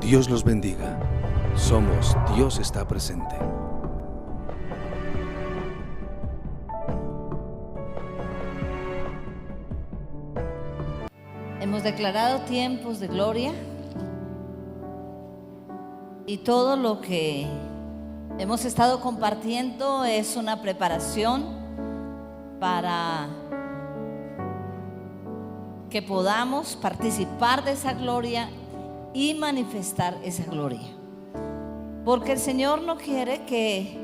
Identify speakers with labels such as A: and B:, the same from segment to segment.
A: Dios los bendiga. Somos Dios está presente.
B: Hemos declarado tiempos de gloria y todo lo que hemos estado compartiendo es una preparación para que podamos participar de esa gloria y manifestar esa gloria. Porque el Señor no quiere que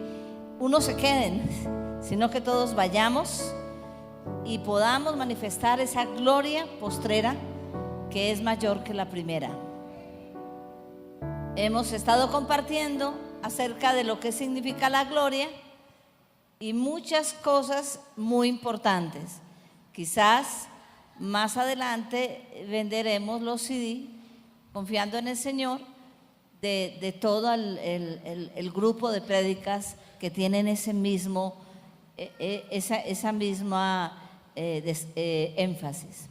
B: unos se queden, sino que todos vayamos y podamos manifestar esa gloria postrera que es mayor que la primera. Hemos estado compartiendo acerca de lo que significa la gloria y muchas cosas muy importantes. Quizás más adelante venderemos los CD, confiando en el Señor, de todo el grupo de prédicas que tienen esa misma énfasis.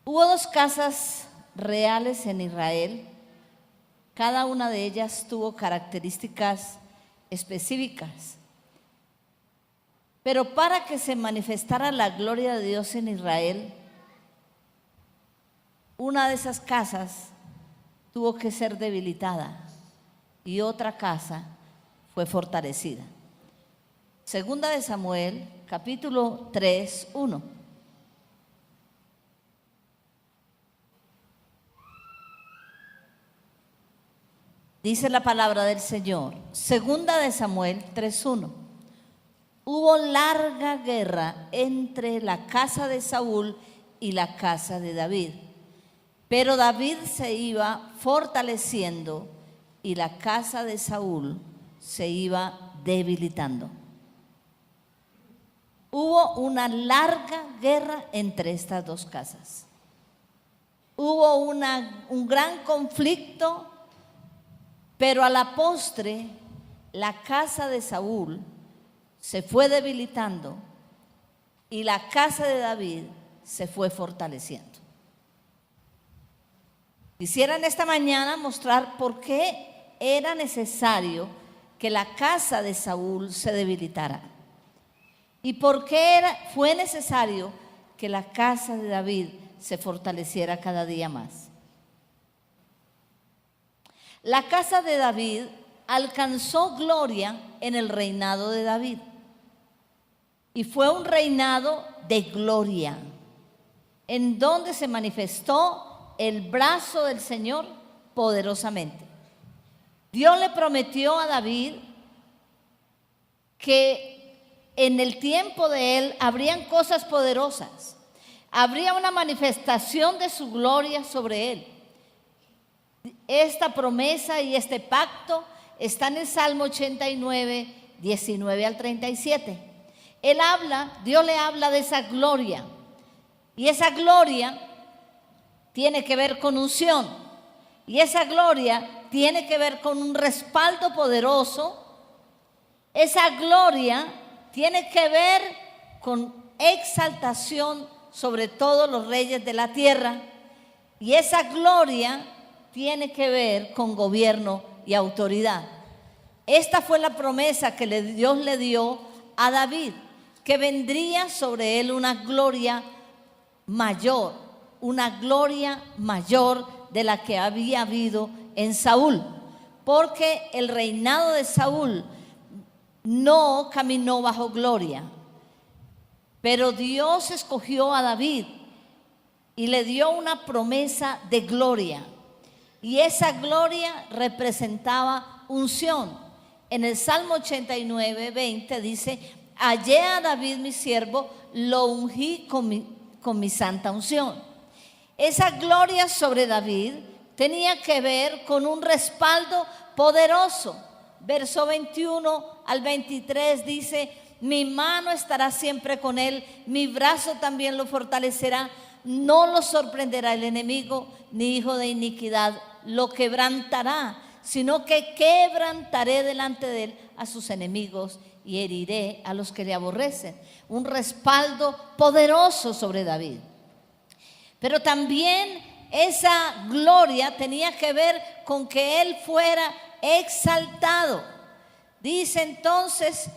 B: Hubo 2 casas reales en Israel. Cada una de ellas tuvo características específicas. Pero para que se manifestara la gloria de Dios en Israel, una de esas casas tuvo que ser debilitada y otra casa fue fortalecida. Segunda de Samuel, capítulo 3, 1. Dice la palabra del Señor. Segunda de Samuel 3:1. Hubo larga guerra entre la casa de Saúl y la casa de David, pero David se iba fortaleciendo y la casa de Saúl se iba debilitando. Hubo una larga guerra entre estas 2 casas. Hubo un gran conflicto. Pero a la postre, la casa de Saúl se fue debilitando y la casa de David se fue fortaleciendo. Quisiera en esta mañana mostrar por qué era necesario que la casa de Saúl se debilitara y por qué fue necesario que la casa de David se fortaleciera cada día más. La casa de David alcanzó gloria en el reinado de David y fue un reinado de gloria en donde se manifestó el brazo del Señor poderosamente. Dios le prometió a David que en el tiempo de él habrían cosas poderosas, habría una manifestación de su gloria sobre él. Esta promesa y este pacto está en el Salmo 89, 19 al 37. Dios le habla de esa gloria. Y esa gloria tiene que ver con unción. Y esa gloria tiene que ver con un respaldo poderoso. Esa gloria tiene que ver con exaltación sobre todos los reyes de la tierra. Y esa gloria tiene que ver con gobierno y autoridad. Esta fue la promesa que Dios le dio a David, que vendría sobre él una gloria mayor de la que había habido en Saúl, porque el reinado de Saúl no caminó bajo gloria, pero Dios escogió a David y le dio una promesa de gloria. Y esa gloria representaba unción. En el Salmo 89, 20 dice: hallé a David mi siervo, lo ungí con mi santa unción. Esa gloria sobre David tenía que ver con un respaldo poderoso. Verso 21 al 23 dice: mi mano estará siempre con él, mi brazo también lo fortalecerá. No lo sorprenderá el enemigo, ni hijo de iniquidad lo quebrantará, sino que quebrantaré delante de él a sus enemigos y heriré a los que le aborrecen. Un respaldo poderoso sobre David. Pero también esa gloria tenía que ver con que Él fuera exaltado. Dice entonces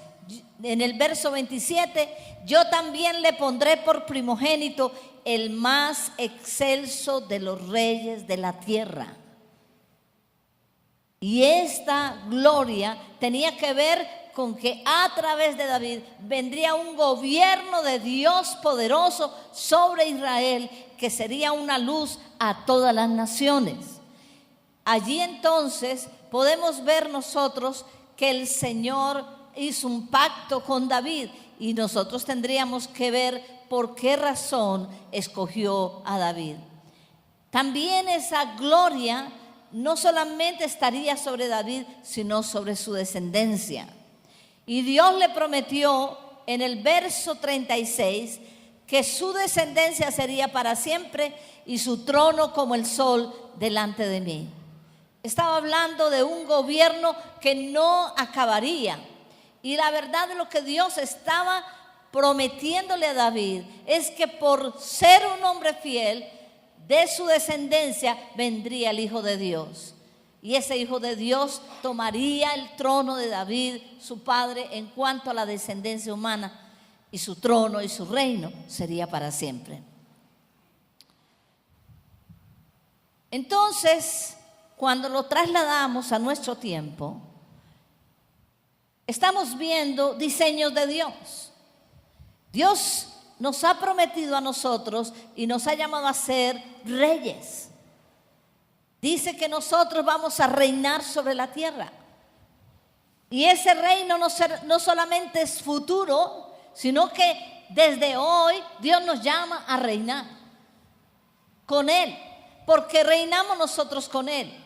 B: en el verso 27, yo también le pondré por primogénito el más excelso de los reyes de la tierra. Y esta gloria tenía que ver con que a través de David vendría un gobierno de Dios poderoso sobre Israel, que sería una luz a todas las naciones. Allí entonces podemos ver nosotros que el Señor hizo un pacto con David, y nosotros tendríamos que ver por qué razón escogió a David. También esa gloria no solamente estaría sobre David, sino sobre su descendencia. Y Dios le prometió en el verso 36 que su descendencia sería para siempre y su trono como el sol delante de mí. Estaba hablando de un gobierno que no acabaría. Y la verdad de lo que Dios estaba prometiéndole a David es que por ser un hombre fiel, de su descendencia vendría el Hijo de Dios. Y ese Hijo de Dios tomaría el trono de David, su padre, en cuanto a la descendencia humana, y su trono y su reino sería para siempre. Entonces, cuando lo trasladamos a nuestro tiempo, estamos viendo diseños de Dios. Dios nos ha prometido a nosotros y nos ha llamado a ser reyes. Dice que nosotros vamos a reinar sobre la tierra. Y ese reino no solamente es futuro, sino que desde hoy Dios nos llama a reinar con Él, porque reinamos nosotros con Él.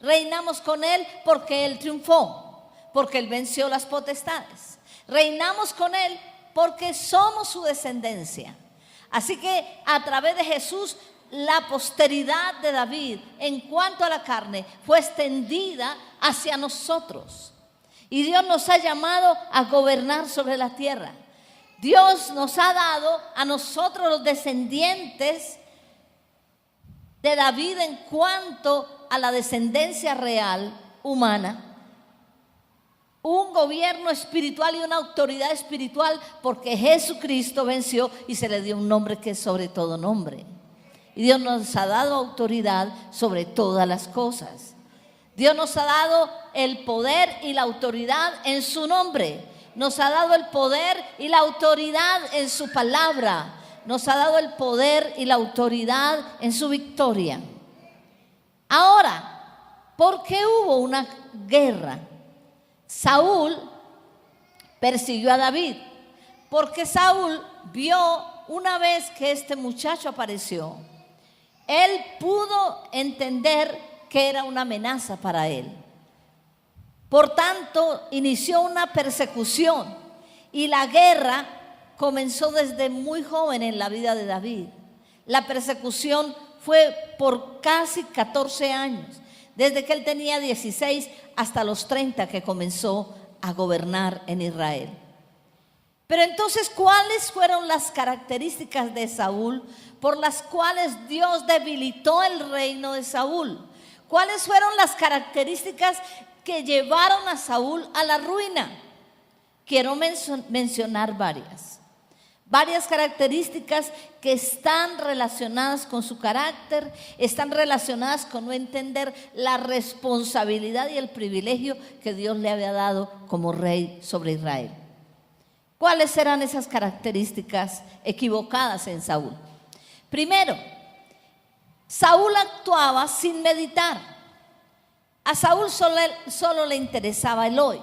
B: Reinamos con Él porque Él triunfó, porque Él venció las potestades. Reinamos con Él porque somos su descendencia. Así que a través de Jesús, la posteridad de David en cuanto a la carne fue extendida hacia nosotros. Y Dios nos ha llamado a gobernar sobre la tierra. Dios nos ha dado a nosotros, los descendientes de David, en cuanto a la descendencia real humana, un gobierno espiritual y una autoridad espiritual, porque Jesucristo venció y se le dio un nombre que es sobre todo nombre. Y Dios nos ha dado autoridad sobre todas las cosas. Dios nos ha dado el poder y la autoridad en su nombre. Nos ha dado el poder y la autoridad en su palabra. Nos ha dado el poder y la autoridad en su victoria. Ahora, ¿por qué hubo una guerra? Saúl persiguió a David porque Saúl vio una vez que este muchacho apareció, él pudo entender que era una amenaza para él. Por tanto, inició una persecución y la guerra comenzó desde muy joven en la vida de David. La persecución fue por casi 14 años, desde que él tenía 16 hasta los 30 que comenzó a gobernar en Israel. Pero entonces, ¿cuáles fueron las características de Saúl por las cuales Dios debilitó el reino de Saúl? ¿Cuáles fueron las características que llevaron a Saúl a la ruina? Quiero mencionar varias características que están relacionadas con su carácter, están relacionadas con no entender la responsabilidad y el privilegio que Dios le había dado como rey sobre Israel. ¿Cuáles eran esas características equivocadas en Saúl? Primero, Saúl actuaba sin meditar. A Saúl solo le interesaba el hoy.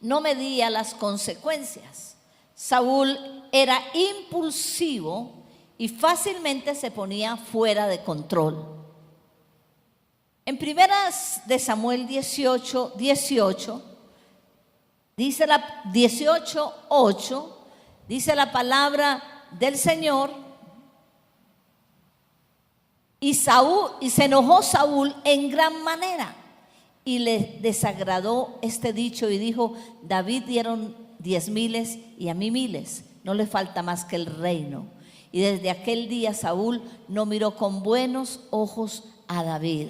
B: No medía las consecuencias. Saúl era impulsivo y fácilmente se ponía fuera de control. En primeras de Samuel 18, dice la 18:8, dice la palabra del Señor: y se enojó Saúl en gran manera y le desagradó este dicho y dijo: David dieron 10,000 y a mí 1,000, no le falta más que el reino. Y desde aquel día Saúl no miró con buenos ojos a David.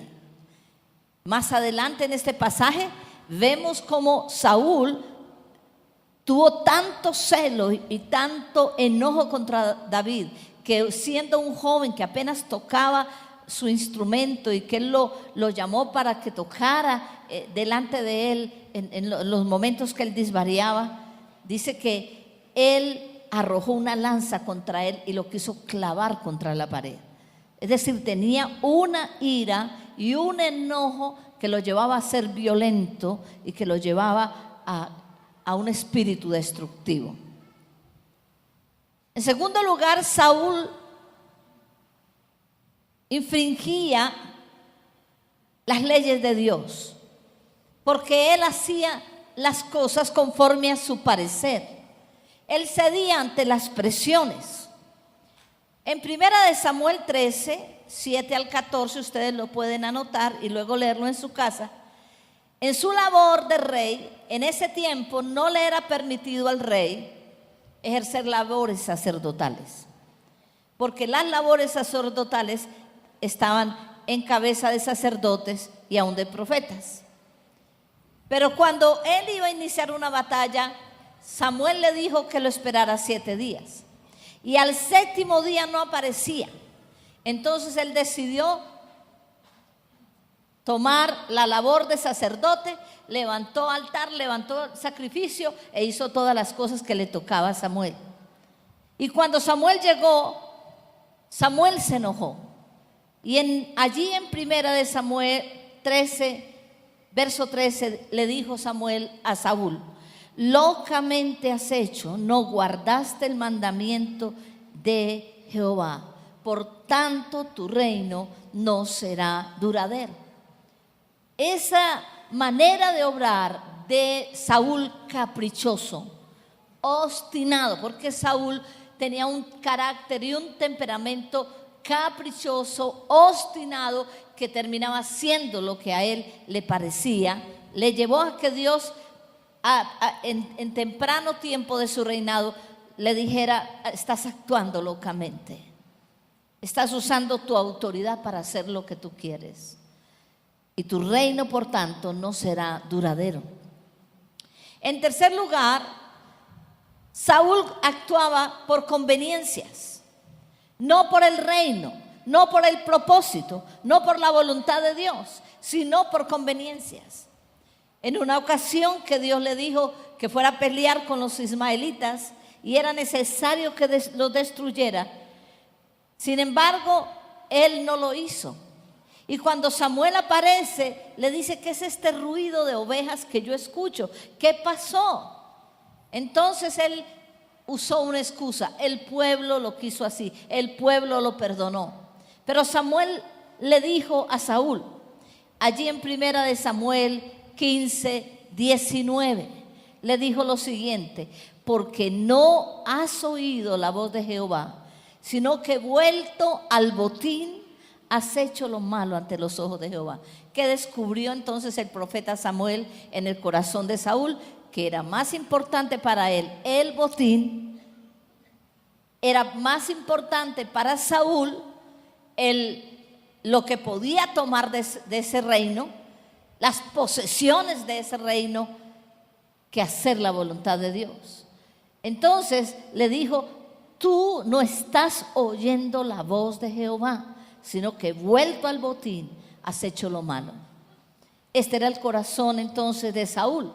B: Más adelante en este pasaje vemos cómo Saúl tuvo tanto celo y tanto enojo contra David, que siendo un joven que apenas tocaba su instrumento y que él lo llamó para que tocara delante de él en los momentos que él disvariaba, dice que él arrojó una lanza contra él y lo quiso clavar contra la pared. Es decir, tenía una ira y un enojo que lo llevaba a ser violento y que lo llevaba a un espíritu destructivo. En segundo lugar, Saúl infringía las leyes de Dios, porque él hacía las cosas conforme a su parecer. Él cedía ante las presiones. En 1 Samuel 13, 7 al 14, ustedes lo pueden anotar y luego leerlo en su casa. En su labor de rey, en ese tiempo no le era permitido al rey ejercer labores sacerdotales, porque las labores sacerdotales estaban en cabeza de sacerdotes y aún de profetas. Pero cuando él iba a iniciar una batalla, Samuel le dijo que lo esperara 7 días. Y al 7º día no aparecía. Entonces él decidió tomar la labor de sacerdote, levantó altar, levantó sacrificio e hizo todas las cosas que le tocaba a Samuel. Y cuando Samuel llegó, Samuel se enojó. Y allí en 1 Samuel 13, verso 13, le dijo Samuel a Saúl: locamente has hecho, no guardaste el mandamiento de Jehová, por tanto tu reino no será duradero. Esa manera de obrar de Saúl caprichoso, obstinado, porque Saúl tenía un carácter y un temperamento caprichoso, obstinado, que terminaba haciendo lo que a él le parecía, le llevó a que Dios en temprano tiempo de su reinado le dijera: estás actuando locamente, estás usando tu autoridad para hacer lo que tú quieres, y tu reino por tanto no será duradero. En tercer lugar, Saúl actuaba por conveniencias, no por el reino, no por el propósito, no por la voluntad de Dios, sino por conveniencias. En una ocasión que Dios le dijo que fuera a pelear con los ismaelitas y era necesario que los destruyera, sin embargo, él no lo hizo. Y cuando Samuel aparece, le dice: ¿qué es este ruido de ovejas que yo escucho? ¿Qué pasó? Entonces él usó una excusa: el pueblo lo quiso así, el pueblo lo perdonó. Pero Samuel le dijo a Saúl, allí en 1 Samuel 15, 19, le dijo lo siguiente: porque no has oído la voz de Jehová, sino que vuelto al botín has hecho lo malo ante los ojos de Jehová. ¿Qué descubrió entonces el profeta Samuel en el corazón de Saúl? Que era más importante para él el botín, era más importante para Saúl lo que podía tomar de ese reino, las posesiones de ese reino, que hacer la voluntad de Dios. Entonces le dijo: tú no estás oyendo la voz de Jehová, sino que vuelto al botín has hecho lo malo. Este era el corazón entonces de Saúl.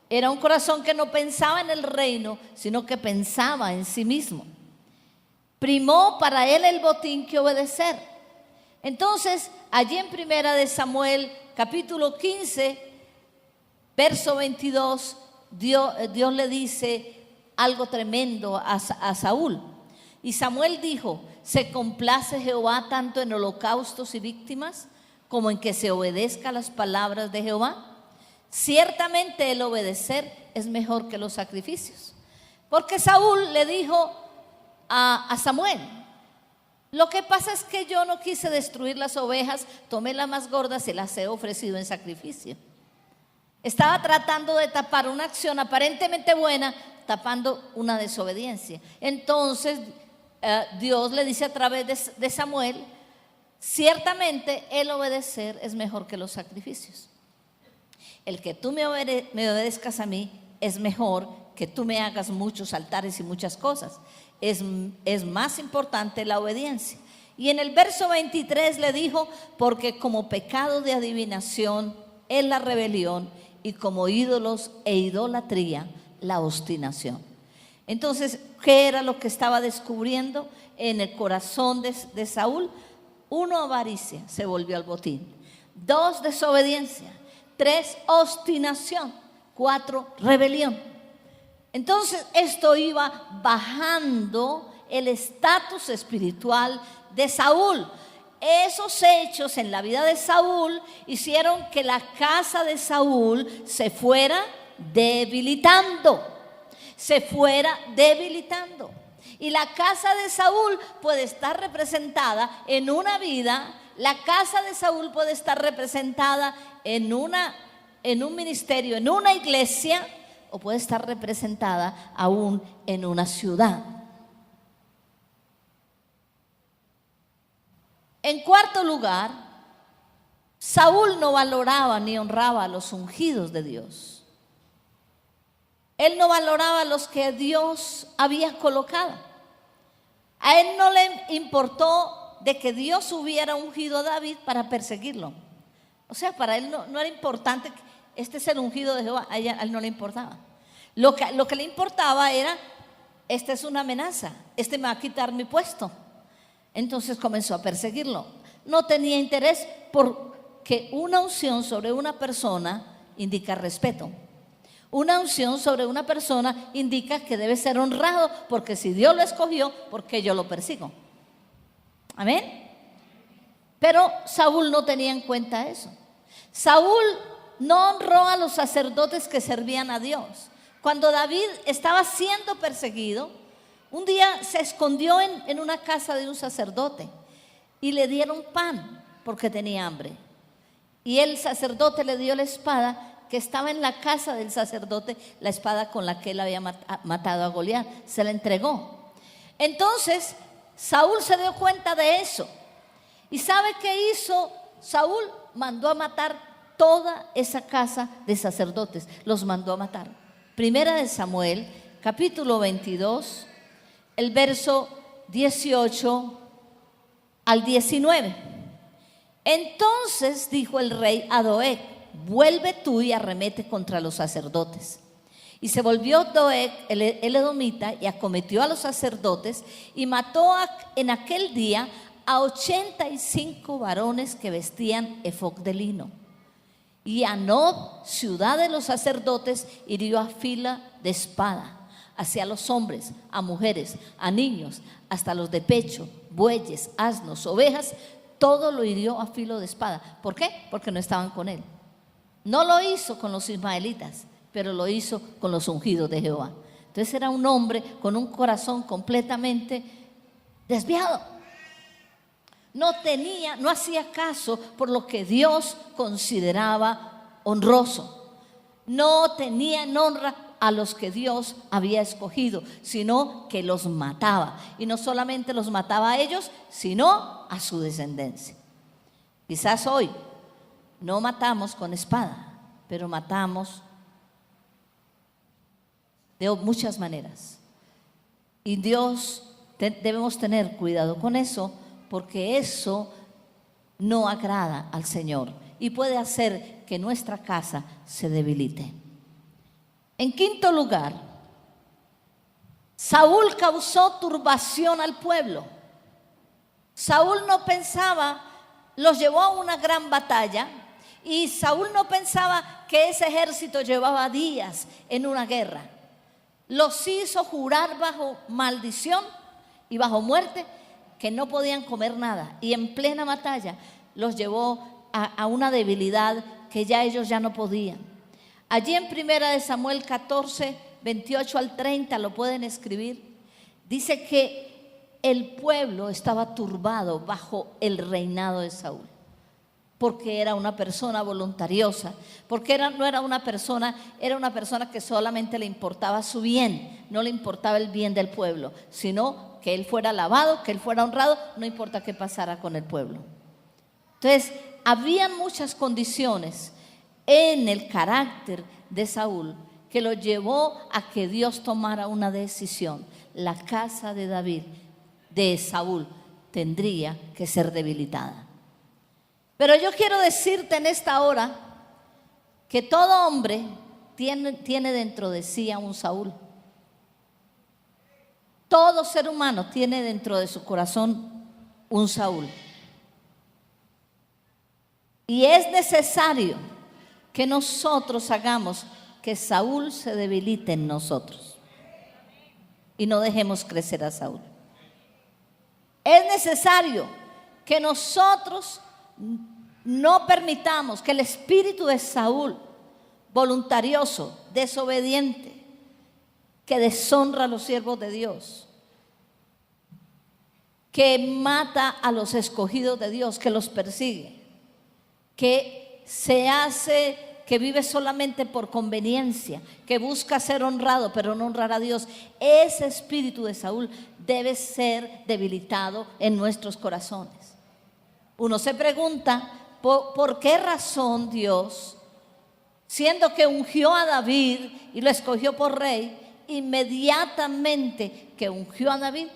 B: Era un corazón que no pensaba en el reino, sino que pensaba en sí mismo. Primó para él el botín que obedecer. Entonces, allí en 1 Samuel capítulo 15, verso 22, Dios le dice algo tremendo a Saúl. Y Samuel dijo: ¿se complace Jehová tanto en holocaustos y víctimas como en que se obedezca las palabras de Jehová? Ciertamente el obedecer es mejor que los sacrificios. Porque Saúl le dijo a Samuel: lo que pasa es que yo no quise destruir las ovejas, tomé las más gordas y las he ofrecido en sacrificio. Estaba tratando de tapar una acción aparentemente buena, tapando una desobediencia. Entonces Dios le dice a través de Samuel, ciertamente el obedecer es mejor que los sacrificios. El que tú me obedezcas a mí es mejor que tú me hagas muchos altares y muchas cosas. Es más importante la obediencia. Y en el verso 23 le dijo, porque como pecado de adivinación es la rebelión, y como ídolos e idolatría la obstinación. Entonces, ¿qué era lo que estaba descubriendo en el corazón de Saúl? 1, avaricia, se volvió al botín. 2, desobediencia. 3, obstinación. 4, rebelión. Entonces, esto iba bajando el estatus espiritual de Saúl. Esos hechos en la vida de Saúl hicieron que la casa de Saúl se fuera debilitando. Y la casa de Saúl puede estar representada en una vida, la casa de Saúl puede estar representada en un ministerio, en una iglesia, o puede estar representada aún en una ciudad. En cuarto lugar, Saúl no valoraba ni honraba a los ungidos de Dios. Él no valoraba a los que Dios había colocado. A él no le importó de que Dios hubiera ungido a David para perseguirlo. O sea, para él no era importante, este es el ungido de Jehová, a él no le importaba. Lo que le importaba era, esta es una amenaza, este me va a quitar mi puesto. Entonces comenzó a perseguirlo. No tenía interés, porque una unción sobre una persona indica respeto. Una unción sobre una persona indica que debe ser honrado, porque si Dios lo escogió, ¿por qué yo lo persigo? Amén. Pero Saúl no tenía en cuenta eso. Saúl no honró a los sacerdotes que servían a Dios. Cuando David estaba siendo perseguido, un día se escondió en una casa de un sacerdote y le dieron pan porque tenía hambre. Y el sacerdote le dio la espada que estaba en la casa del sacerdote, la espada con la que él había matado a Goliat, se la entregó. Entonces Saúl se dio cuenta de eso. ¿Y sabe qué hizo Saúl? Mandó a matar toda esa casa de sacerdotes, los mandó a matar. Primera de Samuel, capítulo 22, el verso 18 al 19. Entonces dijo el rey a Doeg: vuelve tú y arremete contra los sacerdotes. Y se volvió Doeg el edomita y acometió a los sacerdotes y mató en aquel día a 85 varones que vestían efod de lino. Y a Nob, ciudad de los sacerdotes, hirió a fila de espada hacia los hombres, a mujeres, a niños, hasta los de pecho, bueyes, asnos, ovejas, todo lo hirió a filo de espada. ¿Por qué? Porque no estaban con él. No lo hizo con los ismaelitas, pero lo hizo con los ungidos de Jehová. Entonces era un hombre con un corazón completamente desviado. No hacía caso por lo que Dios consideraba honroso. No tenía en honra a los que Dios había escogido, sino que los mataba. Y no solamente los mataba a ellos, sino a su descendencia. Quizás hoy no matamos con espada, pero matamos de muchas maneras. Y debemos tener cuidado con eso, porque eso no agrada al Señor y puede hacer que nuestra casa se debilite. En quinto lugar, Saúl causó turbación al pueblo. Saúl no pensaba, los llevó a una gran batalla, y Saúl no pensaba que ese ejército llevaba días en una guerra. Los hizo jurar bajo maldición y bajo muerte que no podían comer nada, y en plena batalla los llevó a una debilidad que ya ellos ya no podían. Allí en Primera de Samuel 14, 28 al 30 lo pueden escribir. Dice que el pueblo estaba turbado bajo el reinado de Saúl. porque era una persona voluntariosa, porque no era una persona, era una persona que solamente le importaba su bien, no le importaba el bien del pueblo, sino que él fuera alabado, que él fuera honrado, no importa qué pasara con el pueblo. Entonces, había muchas condiciones en el carácter de Saúl que lo llevó a que Dios tomara una decisión. La casa de David, de Saúl, tendría que ser debilitada. Pero yo quiero decirte en esta hora que todo hombre tiene dentro de sí a un Saúl. Todo ser humano tiene dentro de su corazón un Saúl. Y es necesario que nosotros hagamos que Saúl se debilite en nosotros y no dejemos crecer a Saúl. Es necesario que nosotros no permitamos que el espíritu de Saúl, voluntarioso, desobediente, que deshonra a los siervos de Dios, que mata a los escogidos de Dios, que los persigue, que que vive solamente por conveniencia, que busca ser honrado pero no honrar a Dios, ese espíritu de Saúl debe ser debilitado en nuestros corazones. Uno se pregunta, ¿por qué razón Dios, siendo que ungió a David y lo escogió por rey, inmediatamente que ungió a David,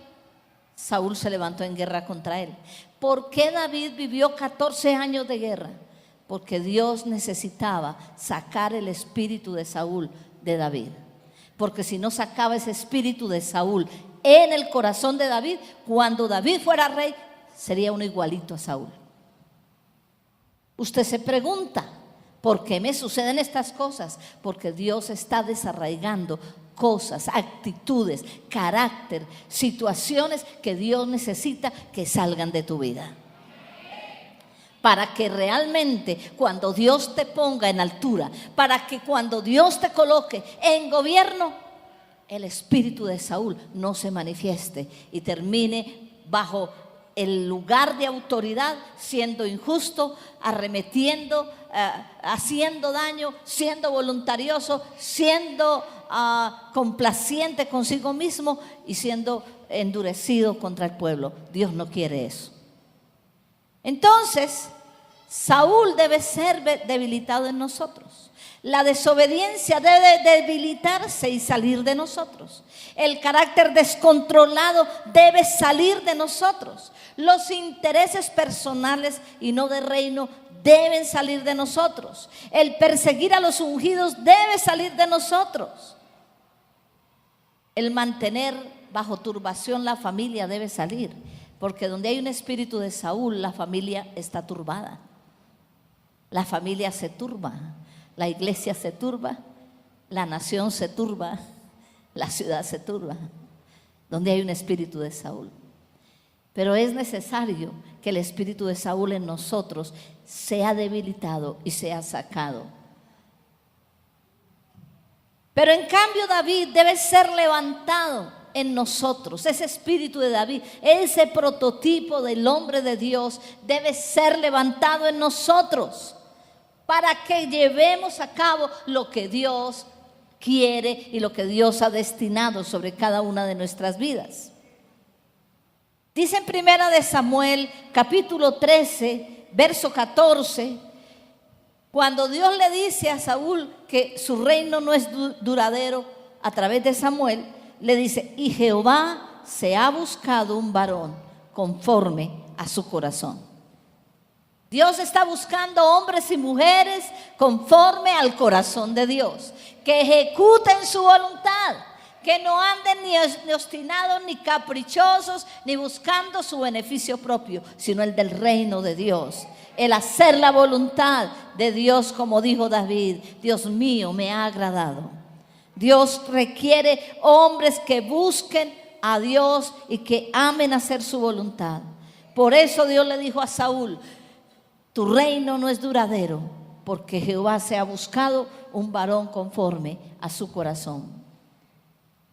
B: Saúl se levantó en guerra contra él? ¿Por qué David vivió 14 años de guerra? Porque Dios necesitaba sacar el espíritu de Saúl de David. Porque si no sacaba ese espíritu de Saúl en el corazón de David, cuando David fuera rey, sería uno igualito a Saúl. Usted se pregunta, ¿por qué me suceden estas cosas? Porque Dios está desarraigando cosas, actitudes, carácter, situaciones que Dios necesita que salgan de tu vida. Para que realmente cuando Dios te ponga en altura, para que cuando Dios te coloque en gobierno, el espíritu de Saúl no se manifieste y termine bajo el lugar de autoridad siendo injusto, arremetiendo, haciendo daño, siendo voluntarioso, siendo complaciente consigo mismo y siendo endurecido contra el pueblo. Dios no quiere eso. Entonces, Saúl debe ser debilitado en nosotros. La desobediencia debe debilitarse y salir de nosotros. El carácter descontrolado debe salir de nosotros. Los intereses personales y no de reino deben salir de nosotros. El perseguir a los ungidos debe salir de nosotros. El mantener bajo turbación la familia debe salir. Porque donde hay un espíritu de Saúl, la familia está turbada. La familia se turba, la iglesia se turba, la nación se turba, la ciudad se turba. Donde hay un espíritu de Saúl. Pero es necesario que el espíritu de Saúl en nosotros sea debilitado y sea sacado. Pero en cambio David debe ser levantado en nosotros. Ese espíritu de David, ese prototipo del hombre de Dios debe ser levantado en nosotros para que llevemos a cabo lo que Dios quiere y lo que Dios ha destinado sobre cada una de nuestras vidas. Dice en Primera de Samuel capítulo 13 verso 14, cuando Dios le dice a Saúl que su reino no es duradero a través de Samuel, le dice: y Jehová se ha buscado un varón conforme a su corazón. Dios está buscando hombres y mujeres conforme al corazón de Dios, que ejecuten su voluntad, que no anden ni obstinados, ni caprichosos, ni buscando su beneficio propio, sino el del reino de Dios. El hacer la voluntad de Dios, como dijo David: Dios mío, me ha agradado. Dios requiere hombres que busquen a Dios y que amen hacer su voluntad. Por eso Dios le dijo a Saúl: tu reino no es duradero, porque Jehová se ha buscado un varón conforme a su corazón.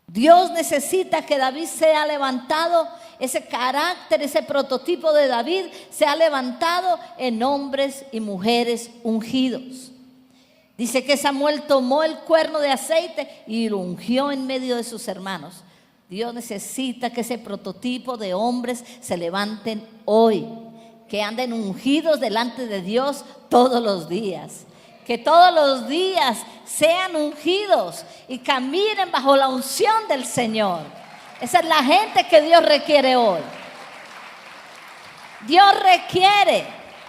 B: Dios necesita que David sea levantado ese carácter, ese prototipo de David se ha levantado en hombres y mujeres ungidos. Dice que Samuel tomó el cuerno de aceite y lo ungió en medio de sus hermanos. Dios necesita que ese prototipo de hombres se levanten hoy, que anden ungidos delante de Dios todos los días. Que todos los días sean ungidos y caminen bajo la unción del Señor. Esa es la gente que Dios requiere hoy. Dios requiere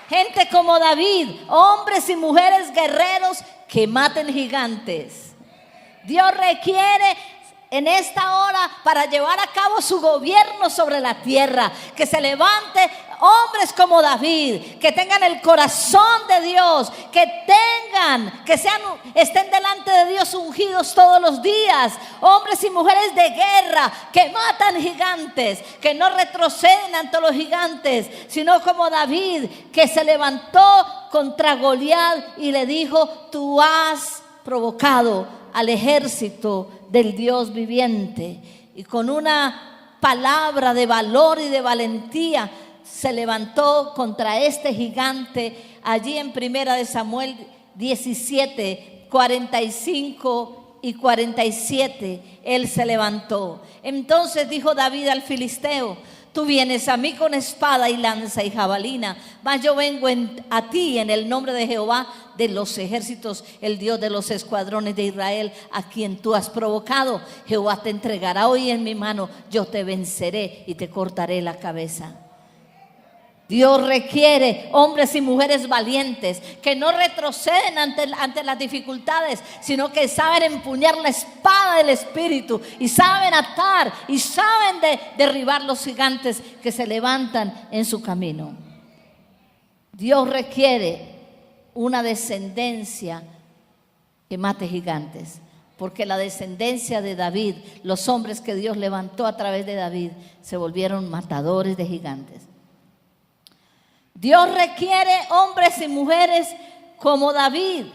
B: gente como David, hombres y mujeres guerreros que maten gigantes. Dios requiere en esta hora para llevar a cabo su gobierno sobre la tierra, que se levante hombres como David, que tengan el corazón de Dios, que estén delante de Dios ungidos todos los días, hombres y mujeres de guerra que matan gigantes, que no retroceden ante los gigantes, sino como David, que se levantó contra Goliat y le dijo: tú has provocado al ejército del Dios viviente. Y con una palabra de valor y de valentía se levantó contra este gigante. Allí en Primera de Samuel 17, 45 y 47, él se levantó. Entonces dijo David al filisteo: tú vienes a mí con espada y lanza y jabalina, mas yo vengo a ti en el nombre de Jehová de los ejércitos, el Dios de los escuadrones de Israel, a quien tú has provocado. Jehová te entregará hoy en mi mano, yo te venceré y te cortaré la cabeza. Dios requiere hombres y mujeres valientes que no retroceden ante las dificultades, sino que saben empuñar la espada del Espíritu y saben atar y saben derribar los gigantes que se levantan en su camino. Dios requiere una descendencia que mate gigantes, porque la descendencia de David, los hombres que Dios levantó a través de David, se volvieron matadores de gigantes. Dios requiere hombres y mujeres como David,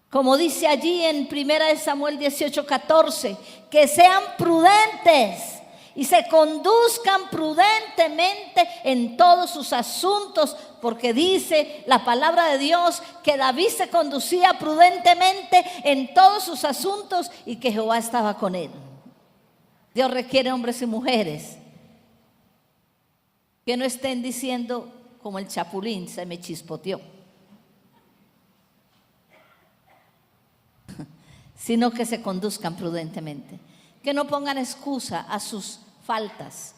B: como dice allí en 1 Samuel 18:14, que sean prudentes y se conduzcan prudentemente en todos sus asuntos, porque dice la palabra de Dios que David se conducía prudentemente en todos sus asuntos y que Jehová estaba con él. Dios requiere hombres y mujeres que no estén diciendo como el chapulín: se me chispoteó, sino que se conduzcan prudentemente, que no pongan excusa a sus faltas,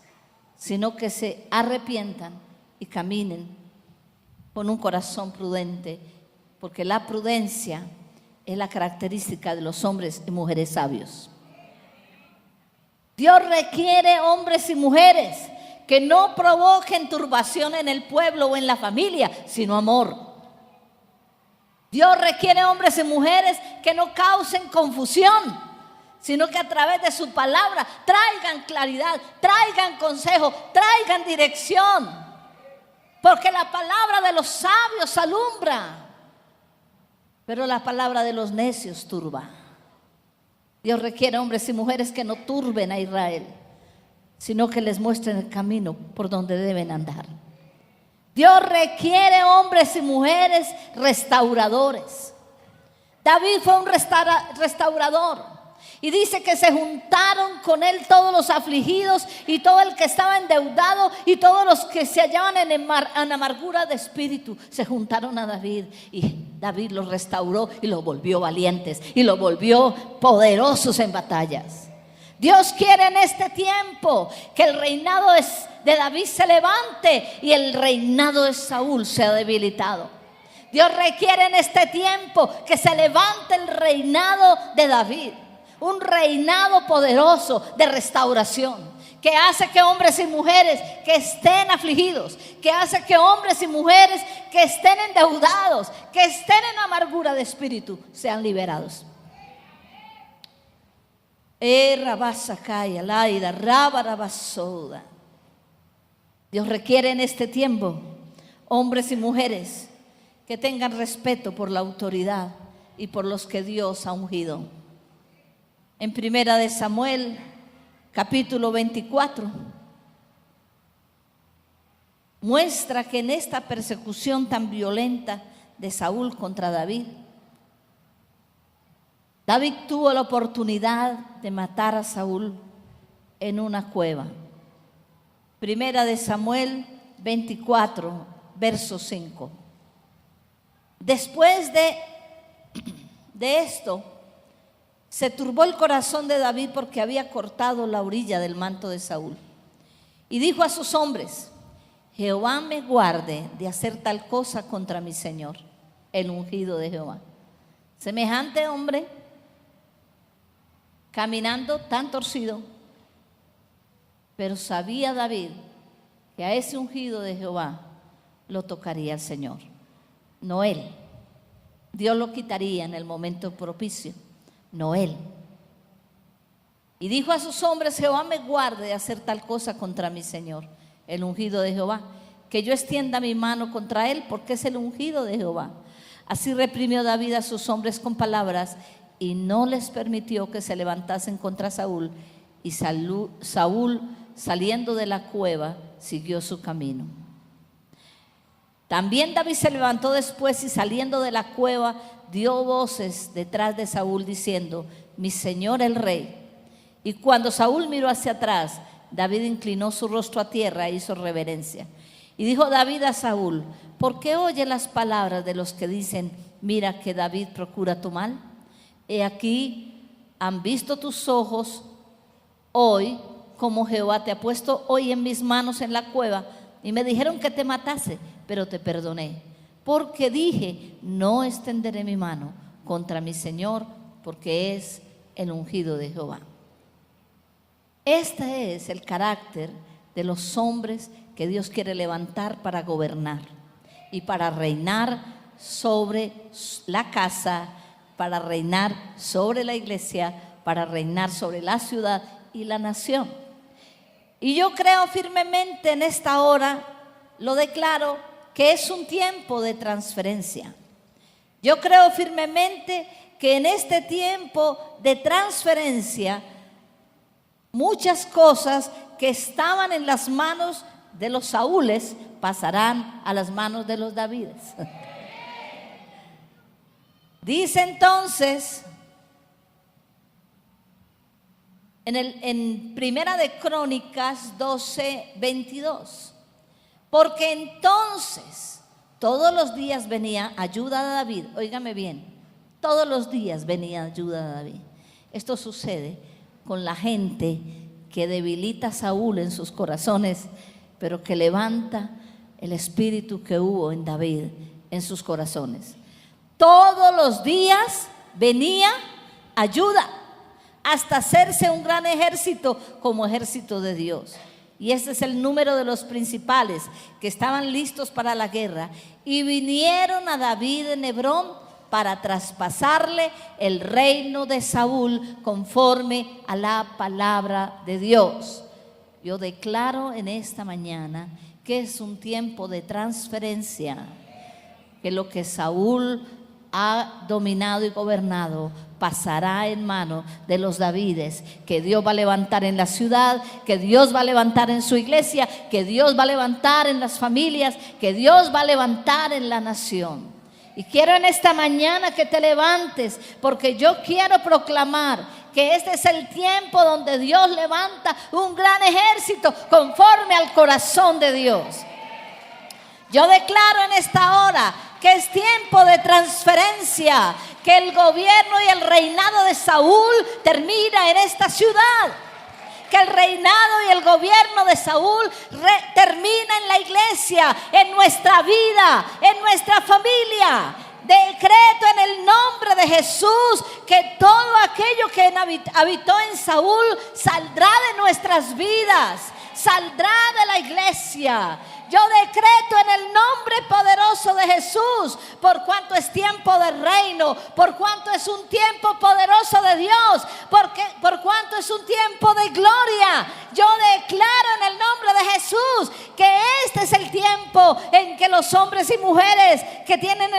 B: sino que se arrepientan y caminen con un corazón prudente, porque la prudencia es la característica de los hombres y mujeres sabios. Dios requiere hombres y mujeres que no provoquen turbación en el pueblo o en la familia, sino amor. Dios requiere hombres y mujeres que no causen confusión, sino que a través de su palabra traigan claridad, traigan consejo, traigan dirección, porque la palabra de los sabios alumbra, pero la palabra de los necios turba. Dios requiere hombres y mujeres que no turben a Israel, sino que les muestren el camino por donde deben andar. Dios requiere hombres y mujeres restauradores. David fue un restaurador, y dice que se juntaron con él todos los afligidos y todo el que estaba endeudado y todos los que se hallaban en amargura de espíritu. Se juntaron a David, y David los restauró y los volvió valientes y los volvió poderosos en batallas. Dios quiere en este tiempo que el reinado de David se levante y el reinado de Saúl sea debilitado. Dios requiere en este tiempo que se levante el reinado de David, un reinado poderoso de restauración, que hace que hombres y mujeres que estén afligidos, que hace que hombres y mujeres que estén endeudados, que estén en amargura de espíritu, sean liberados. Dios requiere en este tiempo hombres y mujeres que tengan respeto por la autoridad y por los que Dios ha ungido. En Primera de Samuel, capítulo 24, muestra que en esta persecución tan violenta de Saúl contra David, David tuvo la oportunidad de matar a Saúl en una cueva. Primera de Samuel 24, verso 5. Después de esto, se turbó el corazón de David porque había cortado la orilla del manto de Saúl. Y dijo a sus hombres: Jehová me guarde de hacer tal cosa contra mi Señor, el ungido de Jehová. Semejante hombre, caminando tan torcido, pero sabía David que a ese ungido de Jehová lo tocaría el Señor, no él. Dios lo quitaría en el momento propicio, no él. Y dijo a sus hombres: Jehová me guarde de hacer tal cosa contra mi Señor, el ungido de Jehová, que yo extienda mi mano contra él, porque es el ungido de Jehová. Así reprimió David a sus hombres con palabras, y no les permitió que se levantasen contra Saúl. Y Saúl, saliendo de la cueva, siguió su camino. También David se levantó después y, saliendo de la cueva, dio voces detrás de Saúl diciendo: mi señor el rey. Y cuando Saúl miró hacia atrás, David inclinó su rostro a tierra e hizo reverencia. Y dijo David a Saúl: ¿por qué oye las palabras de los que dicen: mira que David procura tu mal? He aquí, han visto tus ojos hoy como Jehová te ha puesto hoy en mis manos en la cueva, y me dijeron que te matase, pero te perdoné, porque dije: no extenderé mi mano contra mi Señor, porque es el ungido de Jehová. Este es el carácter de los hombres que Dios quiere levantar para gobernar y para reinar sobre la casa, para reinar sobre la iglesia, para reinar sobre la ciudad y la nación. Y yo creo firmemente en esta hora, lo declaro, que es un tiempo de transferencia. Yo creo firmemente que en este tiempo de transferencia, muchas cosas que estaban en las manos de los Saúles pasarán a las manos de los Davides. Dice entonces en Primera de Crónicas 12, 22, porque entonces todos los días venía ayuda a David. Óigame bien, todos los días venía ayuda a David. Esto sucede con la gente que debilita a Saúl en sus corazones, pero que levanta el espíritu que hubo en David en sus corazones. Todos los días venía ayuda, hasta hacerse un gran ejército como ejército de Dios. Y este es el número de los principales que estaban listos para la guerra. Y vinieron a David en Hebrón para traspasarle el reino de Saúl conforme a la palabra de Dios. Yo declaro en esta mañana que es un tiempo de transferencia, que lo que Saúl ha dominado y gobernado pasará en manos de los Davides, que Dios va a levantar en la ciudad, que Dios va a levantar en su iglesia, que Dios va a levantar en las familias, que Dios va a levantar en la nación. Y quiero en esta mañana que te levantes, porque yo quiero proclamar que este es el tiempo donde Dios levanta un gran ejército conforme al corazón de Dios. Yo declaro en esta hora que es tiempo de transferencia, que el gobierno y el reinado de Saúl termina en esta ciudad, que el reinado y el gobierno de Saúl termina en la iglesia, en nuestra vida, en nuestra familia. Decreto en el nombre de Jesús que todo aquello que habitó en Saúl saldrá de nuestras vidas, saldrá de la iglesia. Yo decreto en el nombre poderoso de Jesús, por cuanto es tiempo de reino, por cuanto es un tiempo poderoso de Dios, por cuanto es un tiempo de gloria. Yo declaro en el nombre de Jesús que este es el tiempo en que los hombres y mujeres que tienen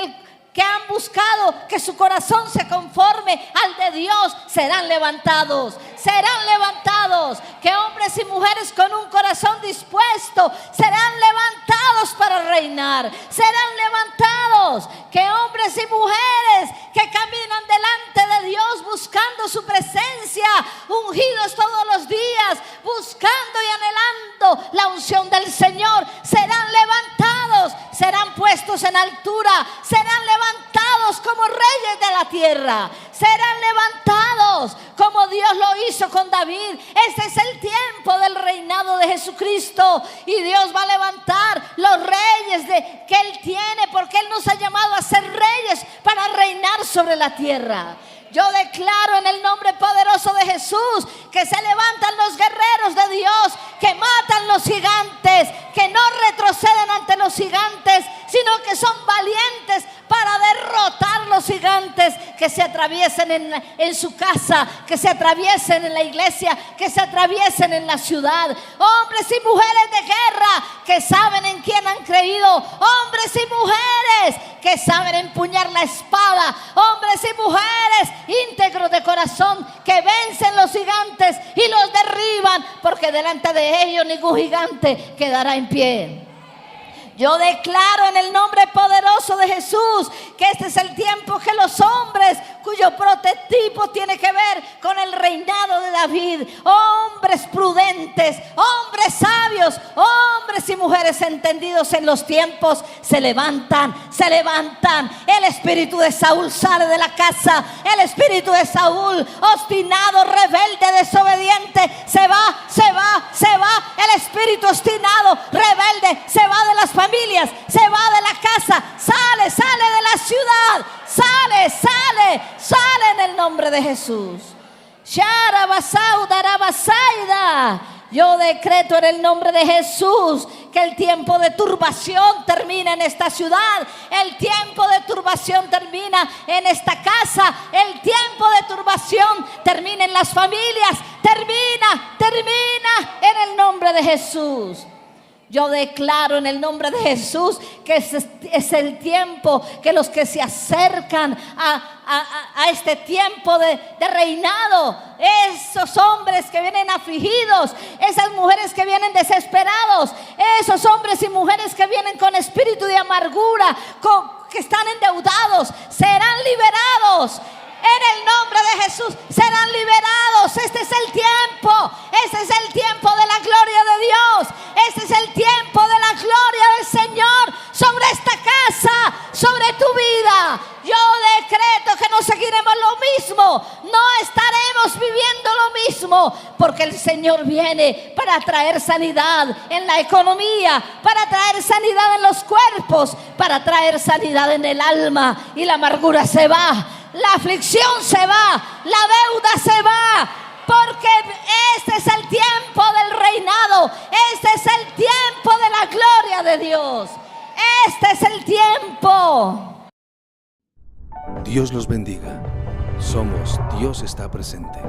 B: que han buscado que su corazón se conforme al de Dios serán levantados. Serán levantados. Que hombres y mujeres con un corazón dispuesto serán levantados para reinar. Serán levantados. Que hombres y mujeres que caminan delante de Dios buscando su presencia, ungidos todos los días, buscando y anhelando la unción del Señor, serán levantados, serán puestos en altura, serán levantados como reyes de la tierra, serán levantados como Dios lo hizo con David. Este es el tiempo del reinado de Jesucristo, y Dios va a levantar los reyes que Él tiene, porque Él nos ha llamado a ser reyes para reinar sobre la tierra. Yo declaro en el nombre poderoso de Jesús que se levantan los guerreros de Dios, que matan los gigantes, que no retroceden ante los gigantes, sino que son valientes para derrotar los gigantes que se atraviesen en su casa, que se atraviesen en la iglesia, que se atraviesen en la ciudad. Hombres y mujeres de guerra que saben en quién han creído. Hombres y mujeres que saben empuñar la espada. Hombres y mujeres íntegros de corazón que vencen los gigantes y los derriban, porque delante de ellos ningún gigante quedará en pie. Yo declaro en el nombre poderoso de Jesús que este es el tiempo que los hombres cuyo prototipo tiene que ver con el reinado de David, hombres prudentes, hombres sabios, hombres y mujeres entendidos en los tiempos, se levantan. El espíritu de Saúl sale de la casa. El espíritu de Saúl, obstinado, rebelde, desobediente, se va. El espíritu obstinado, rebelde, se va de las familias, se va de la casa, sale de la ciudad, sale en el nombre de Jesús. Yo decreto en el nombre de Jesús que el tiempo de turbación termina en esta ciudad. El tiempo de turbación termina en esta casa. El tiempo de turbación termina en las familias. Termina en el nombre de Jesús. Yo declaro en el nombre de Jesús que es el tiempo que los que se acercan a este tiempo de reinado, esos hombres que vienen afligidos, esas mujeres que vienen desesperados, esos hombres y mujeres que vienen con espíritu de amargura, que están endeudados, serán liberados. En el nombre de Jesús serán liberados. Este es el tiempo. Este es el tiempo de la gloria de Dios. Este es el tiempo de la gloria del Señor sobre esta casa, sobre tu vida. Yo decreto que no seguiremos lo mismo. No estaremos viviendo lo mismo, porque el Señor viene para traer sanidad en la economía, para traer sanidad en los cuerpos, para traer sanidad en el alma, y la amargura se va. La aflicción se va, la deuda se va, porque este es el tiempo del reinado, este es el tiempo de la gloria de Dios, este es el tiempo.
A: Dios los bendiga. Somos Dios está presente.